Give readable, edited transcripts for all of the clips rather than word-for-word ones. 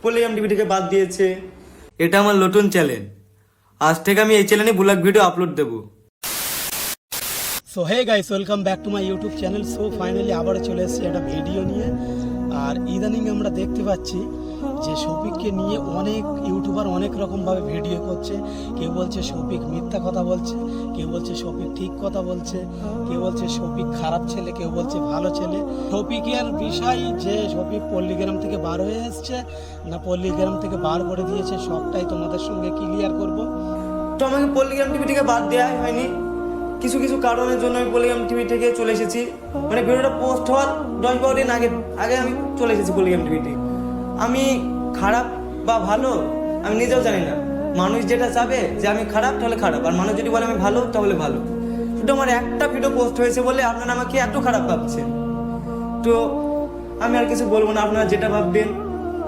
Polygram TV থেকে বাদ দিয়েছে। এটা আমার নতুন চ্যানেল, আজ থেকে আমি এই চ্যানেলে ব্লগ ভিডিও আপলোড দেবো। So hey guys, welcome back to my YouTube channel. So finally আবারও চলে এসেছি একটা ভিডিও নিয়ে। আর ইদানিং আমরা দেখতে পাচ্ছি যে শফিককে নিয়ে অনেক ইউটিউবার অনেক রকমভাবে ভিডিও করছে। কেউ বলছে শফিক মিথ্যা কথা বলছে, কেউ বলছে শফিক ঠিক কথা বলছে, কেউ বলছে শফিক খারাপ ছেলে, কেউ বলছে ভালো ছেলে। শফিকের বিষয় যে শফিক পল্লীগ্রাম থেকে বার হয়ে এসছে না পল্লীগ্রাম থেকে বার করে দিয়েছে, সবটাই তোমাদের সঙ্গে ক্লিয়ার করব। তো আমাকে পলিগ্রাম টিভি থেকে বাদ দেওয়া হয়নি, কিছু কিছু কারণের জন্য আমি পলিগ্রাম টিভি থেকে চলে এসেছি। মানে ভিডিওটা পোস্ট হওয়ার 10-12 দিন আগে আমি চলে এসেছি পলিগ্রাম টিভিতে। আমি খারাপ বা ভালো আমি নিজেও জানি না। মানুষ যেটা চাবে যে আমি খারাপ তাহলে খারাপ, আর মানুষ যদি বলে আমি ভালো তাহলে ভালো। শুধু আমার একটা ভিডিও পোস্ট হয়েছে বলে আপনারা আমাকে এত খারাপ ভাবছেন। তো আমি আর কিছু বলবো না, আপনারা যেটা ভাববেন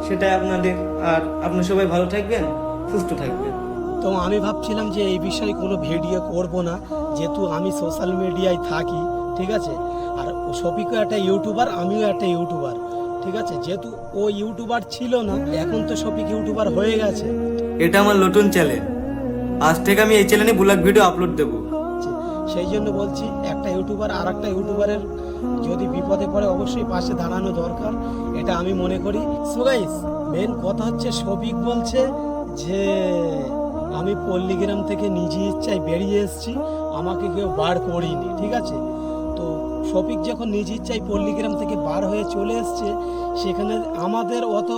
সেটাই আপনাদের। আর আপনারা সবাই ভালো থাকবেন, সুস্থ থাকবেন। তো আমি ভাবছিলাম যে এই বিষয়ে কোনো ভিডিও করব না, যেহেতু আমি সোশ্যাল মিডিয়ায় থাকি, ঠিক আছে। আর শফিকও একটা ইউটিউবার, আমিও একটা ইউটিউবার, ঠিক আছে। যেহেতু ও ইউটিউবার ছিল না, এখন তো শফিক ইউটিউবার হয়ে গেছে। এটা আমার নতুন চ্যানেল, আজ থেকে আমি এই চ্যানেলে ব্লগ ভিডিও আপলোড দেবো। সেই জন্য বলছি, একটা ইউটিউবার আর একটা ইউটিউবারের যদি বিপদে পড়ে অবশ্যই পাশে দাঁড়ানো দরকার, এটা আমি মনে করি। সো গাইস, মেন কথা হচ্ছে শফিক বলছে যে আমি পল্লীগ্রাম থেকে নিজে ইচ্ছায় বেরিয়ে এসেছি, আমাকে কেউ বার করিনি, ঠিক আছে। তো শফিক যখন নিজ ইচ্ছায় পল্লীগ্রাম থেকে বার হয়ে চলে এসছে, সেখানে আমাদের অত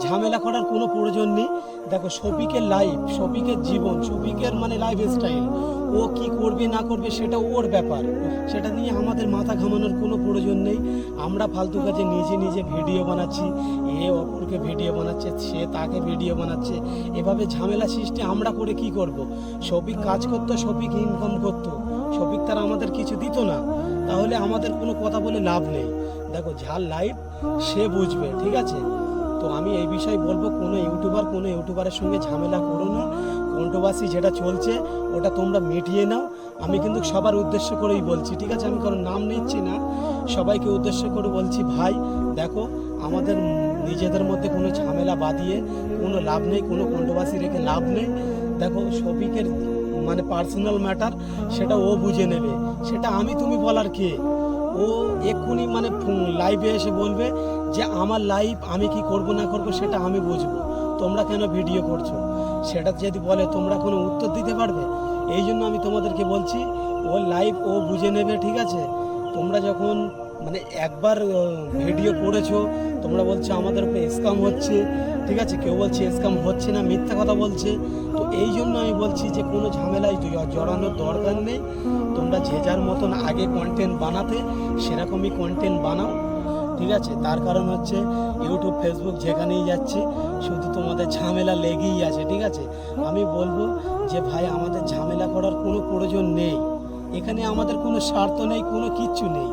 ঝামেলা করার কোনো প্রয়োজন নেই। দেখো, শফিকের লাইফ, শফিকের জীবন, শফিকের মানে লাইফ স্টাইল, ও কি করবে না করবে সেটা ওর ব্যাপার, সেটা নিয়ে আমাদের মাথা ঘামানোর কোনো প্রয়োজন নেই। আমরা ফালতু কাজে নিজে নিজে ভিডিও বানাচ্ছি, এ অপরকে ভিডিও বানাচ্ছে, সে তাকে ভিডিও বানাচ্ছে, এভাবে ঝামেলা সৃষ্টি আমরা করে কি করব। শফিক কাজ করতো, শফিক ইনকাম করতো, শফিক তারা আমাদের কিছু দিত না, তাহলে আমাদের কোনো কথা বলে লাভ নেই। দেখো, যার লাইফ সে বুঝবে, ঠিক আছে। তো আমি এই বিষয়ে বলবো, কোনো ইউটিউবারের সঙ্গে ঝামেলা করো না। কন্ট্রোভার্সি যেটা চলছে ওটা তোমরা মিটিয়ে নাও। আমি কিন্তু সবার উদ্দেশ্য করেই বলছি, ঠিক আছে। আমি কারণ নাম নিচ্ছি না, সবাইকে উদ্দেশ্য করে বলছি, ভাই দেখো, আমাদের নিজেদের মধ্যে কোনো ঝামেলা বাঁধিয়ে কোনো লাভ নেই, কোনো কন্ট্রোভার্সি রেখে লাভ নেই। দেখো, শফিকের মানে পার্সোনাল ম্যাটার, সেটা ও বুঝে নেবে, সেটা আমি তুমি বলার কে। ও এক্ষুনি মানে লাইভে এসে বলবে যে আমার লাইফ আমি কি করব না করব সেটা আমি বুঝবো, তোমরা কেন ভিডিও করছো, সেটা যদি বলে তোমরা কোনো উত্তর দিতে পারবে? এই জন্য আমি তোমাদেরকে বলছি, ও লাইভ ও বুঝে নেবে, ঠিক আছে। তোমরা যখন মানে একবার ভিডিও করেছো, তোমরা বলছো আমাদের উপরে স্ক্যাম হচ্ছে, ঠিক আছে। কেউ বলছে স্ক্যাম হচ্ছে না, মিথ্যা কথা বলছে। তো এই জন্য আমি বলছি যে কোনো ঝামেলায় জড়ানোর দরকার নেই। তোমরা যে যার মতন আগে কন্টেন্ট বানাতে সেরকমই কন্টেন্ট বানাও, ঠিক আছে। তার কারণ হচ্ছে ইউটিউব, ফেসবুক যেখানেই যাচ্ছি শুধু তোমাদের ঝামেলা লেগেই আছে, ঠিক আছে। আমি বলবো যে ভাই, আমাদের ঝামেলা করার কোনো প্রয়োজন নেই, এখানে আমাদের কোনো স্বার্থ নেই, কোনো কিচ্ছু নেই।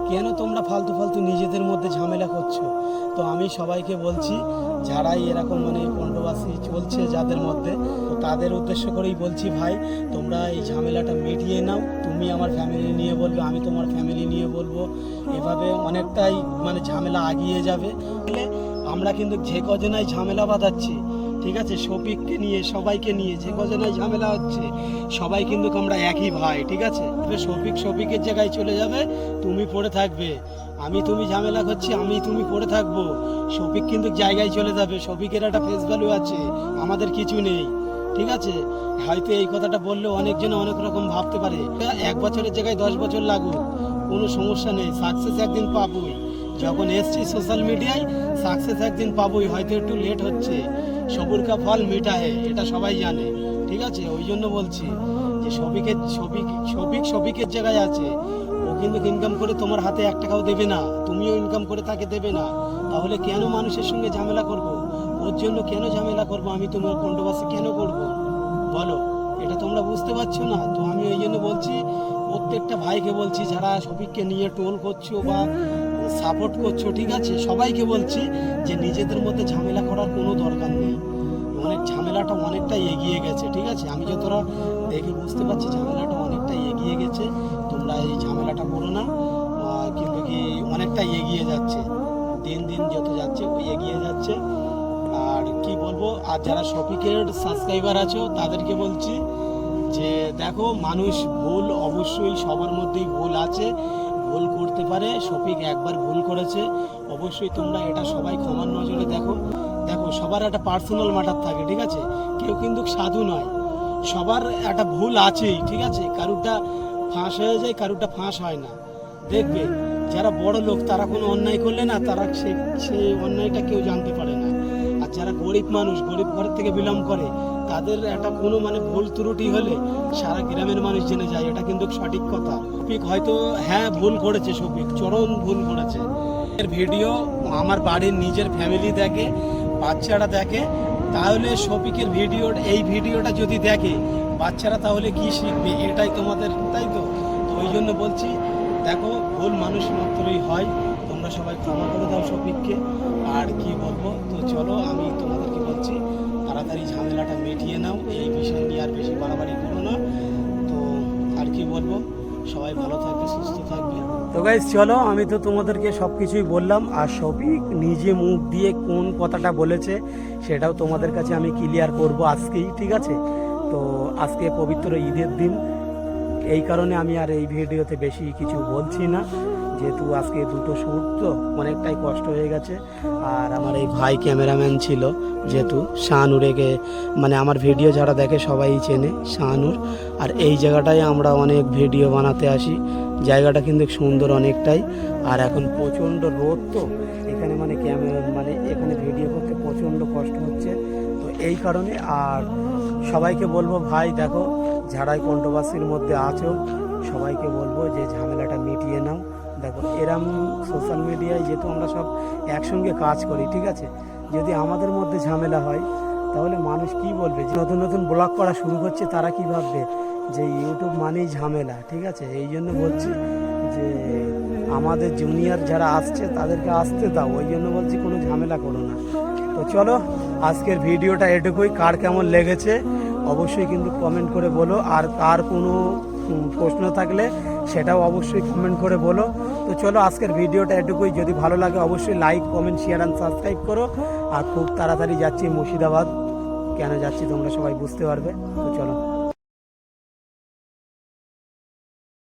কেন তোমরা ফালতু ফালতু নিজেদের মধ্যে ঝামেলা করছো? তো আমি সবাইকে বলছি, যারাই এরকম মানে কন্ট্রোভার্সি চলছে যাদের মধ্যে, তো তাদের উদ্দেশ্য করেই বলছি, ভাই তোমরা এই ঝামেলাটা মিটিয়ে নাও। তুমি আমার ফ্যামিলি নিয়ে বলবে, আমি তোমার ফ্যামিলি নিয়ে বলবো, এভাবে অনেকটাই মানে ঝামেলা আগিয়ে যাবে। আমরা কিন্তু যে কজনাই ঝামেলা বাঁধাচ্ছি, ঠিক আছে, শফিককে নিয়ে সবাইকে নিয়ে যে কজনাই ঝামেলা হচ্ছে, সবাই কিন্তু আমরা একই ভাই, ঠিক আছে। শফিকের জায়গায় চলে যাবে, তুমি পড়ে থাকবে। আমি তুমি ঝামেলা করছি, আমি তুমি পড়ে থাকবো, শফিক কিন্তু জায়গায় চলে যাবে। শফিকের একটা ফেস ভ্যালু আছে, আমাদের কিছু নেই, ঠিক আছে। হয়তো এই কথাটা বললে অনেকজনে অনেক রকম ভাবতে পারে, 1 বছরের জায়গায় 10 বছর লাগুক, কোনো সমস্যা নেই, সাকসেস একদিন পাবোই। যখন এসছি সোশ্যাল মিডিয়ায়, সাকসেস একদিন পাবোই, হয়তো একটু লেট হচ্ছে। সবুর কা ফল মিঠা হে, এটা সবাই জানে, ঠিক আছে। ওই জন্য বলছি যে শফিকের জায়গায় আছে, ও কিন্তু ইনকাম করে তোমার হাতে 1 টাকাও দেবে না, তুমিও ইনকাম করে তাকে দেবে না। তাহলে কেন মানুষের সঙ্গে ঝামেলা করব? ওর জন্য কেন ঝামেলা করব? আমি তোমার কন্ট্রোভার্সি কেন করব বলো? এটা তোমরা বুঝতে পারছো না। তো আমি ওই জন্য বলছি, প্রত্যেকটা ভাইকে বলছি, যারা শফিককে নিয়ে টোল করছো বা সাপোর্ট করছো, ঠিক আছে, সবাইকে বলছি যে নিজেদের মধ্যে ঝামেলা করার কোনো দরকার নেই। ঝামেলাটা অনেকটাই এগিয়ে গেছে, ঠিক আছে। আমি যতটা দেখে বুঝতে পারছি ঝামেলাটা অনেকটাই এগিয়ে গেছে। তোমরা এই ঝামেলাটা করো না, কিন্তু কি অনেকটাই এগিয়ে যাচ্ছে, দিন দিন যত যাচ্ছে ওই এগিয়ে যাচ্ছে। আর বলবো, আর যারা শফিকের সাবস্ক্রাইবার আছো তাদেরকে বলছি যে দেখো, মানুষ ভুল অবশ্যই সবার মধ্যেই ভুল আছে, ভুল করতে পারে। শফিক একবার ভুল করেছে, অবশ্যই তোমরা এটা সবাই ক্ষমার নজরে দেখো। দেখো, সবার একটা পার্সোনাল ম্যাটার থাকে, ঠিক আছে? কেউ কিন্তু সাধু নয়, সবার একটা ভুল আছেই, ঠিক আছে? কারুরটা ফাঁস হয়ে যায়, কারুরটা ফাঁস হয় না। দেখবে যারা বড় লোক তারা কোনো অন্যায় করলে না, তারা সেই অন্যায়টা কেউ জানতে পারে না। আর যারা গরিব মানুষ, গরিব ঘর থেকে বিলং করে, তাদের একটা কোনো মানে ভুল ত্রুটি হলে সারা গ্রামের মানুষ জেনে যায়, এটা কিন্তু সঠিক কথা। শফিক হয়তো হ্যাঁ ভুল করেছে, শফিক চরম ভুল করেছে। এর ভিডিও আমার বাড়ির নিজের ফ্যামিলি দেখে, বাচ্চারা দেখে, তাহলে শফিকের এই ভিডিওটা যদি দেখে বাচ্চারা তাহলে কি শিখবে? এটাই তোমাদের, তাই তো? ওই জন্য বলছি, দেখো ভুল মানুষ মাত্রই হয়, তোমরা সবাই ক্ষমা করে দাও শফিককে। আর কি বলবো, তো চলো আমি তোমাদেরকে বলছি তাড়াতাড়ি ঝামেলাটা মিটিয়ে নাও, এই বিষয় নিয়ে আর বেশি বাড়াবাড়ি করো না। তো আর কি বলবো, সবাই ভালো থাকবে, সুস্থ থাকবে। তো গাইস চলো, আমি তো তোমাদেরকে সব কিছুই বললাম, আর শফিক নিজে মুখ দিয়ে কোন কথাটা বলেছে সেটাও তোমাদের কাছে আমি ক্লিয়ার করব আজকেই, ঠিক আছে? তো আজকে পবিত্র ঈদের দিন, এই কারণে আমি আর এই ভিডিওতে বেশি কিছু বলছি না, যেহেতু আজকে দুটো শ্যুট তো অনেকটাই কষ্ট হয়ে গেছে। আর আমার এই ভাই ক্যামেরাম্যান ছিল, যেহেতু শাহানুরেকে মানে আমার ভিডিও যারা দেখে সবাই চেনে শাহানুর। আর এই জায়গাটায় আমরা অনেক ভিডিও বানাতে আসি, জায়গাটা কিন্তু সুন্দর অনেকটাই। আর এখন প্রচণ্ড রোদ, তো এখানে মানে এখানে ভিডিও করতে প্রচণ্ড কষ্ট হচ্ছে, তো এই কারণে। আর সবাইকে বলবো, ভাই দেখো যারাই কন্ট্রোভার্সির মধ্যে আছো সবাইকে বলবো যে ঝামেলাটা মিটিয়ে নাও। দেখো এরম সোশ্যাল মিডিয়ায় যেহেতু আমরা সব একসঙ্গে কাজ করি, ঠিক আছে? যদি আমাদের মধ্যে ঝামেলা হয় তাহলে মানুষ কি বলবে? যে নতুন নতুন ব্লগ করা শুরু করছে তারা কি ভাববে যে ইউটিউব মানেই ঝামেলা, ঠিক আছে? এই জন্য বলছি যে আমাদের জুনিয়র যারা আসছে তাদেরকে আসতে দাও, ওই জন্য বলছি কোনো ঝামেলা করো না। তো চলো আজকের ভিডিওটা এটুকুই। কার কেমন লেগেছে অবশ্যই কিন্তু কমেন্ট করে বলো, আর কার কোনো প্রশ্ন থাকলে সেটাও অবশ্যই কমেন্ট করে বলো। তো চলো আজকের ভিডিওটা এটুকুই। যদি ভালো লাগে অবশ্যই like, comment, share and subscribe করো। আর খুব তাড়াতাড়ি যাচ্ছি মুর্শিদাবাদ, কেন যাচ্ছি তোমরা সবাই বুঝতে পারবে। তো চলো।